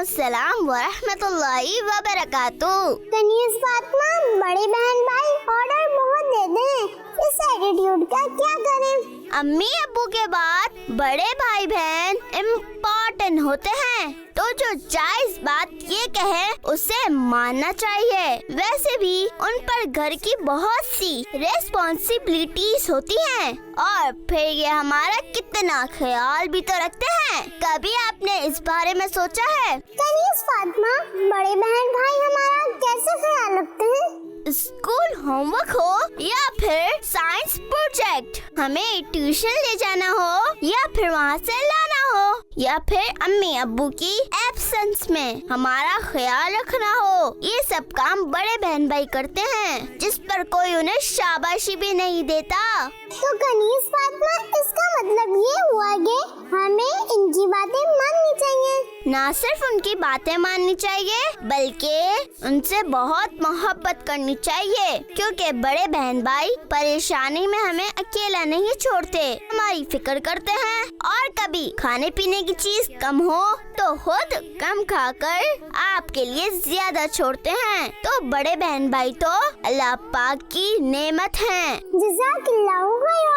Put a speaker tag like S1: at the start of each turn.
S1: अस्सलाम वरहमतुल्लाहि वबरकातुहू।
S2: कनीज़ फातिमा, बड़े बहन भाई ऑर्डर बहुत देते हैं, इस एटीट्यूड का क्या करें?
S1: अम्मी अब्बू के बाद बड़े भाई बहन इम्पोर्टेंट होते हैं, तो जो जायज बात ये कहे उसे मानना चाहिए। वैसे भी उन पर घर की बहुत सी रेस्पॉन्सिबिलिटीज होती हैं, और फिर ये हमारा कितना ख्याल भी तो रखते हैं। कभी आपने इस बारे में सोचा है?
S2: कनीज़ फातिमा, बड़े बहन भाई हमारा कैसे ख्याल रखते हैं?
S1: स्कूल होमवर्क हो या फिर साइंस प्रोजेक्ट, हमें ट्यूशन ले जाना हो या फिर वहाँ से लाना हो, या फिर अम्मी अब्बू की एब्सेंस में हमारा ख्याल रखना हो, ये सब काम बड़े बहन भाई करते हैं, जिस पर कोई उन्हें शाबाशी भी नहीं देता।
S2: तो कनीज़ फातिमा, इसका मतलब ये हुआ कि हमें इनकी बातें माननी चाहिए।
S1: ना सिर्फ उनकी बातें माननी चाहिए, बल्कि उनसे बहुत मोहब्बत करनी चाहिए, क्योंकि बड़े बहन भाई परेशानी में हमें अकेला नहीं छोड़ते, हमारी फिक्र करते हैं। और कभी खाने पीने की चीज कम हो तो खुद कम खाकर आपके लिए ज्यादा छोड़ते हैं। तो बड़े बहन भाई तो अल्लाह पाक की नेमत हैं।
S2: जज़ाकल्लाहु खैर।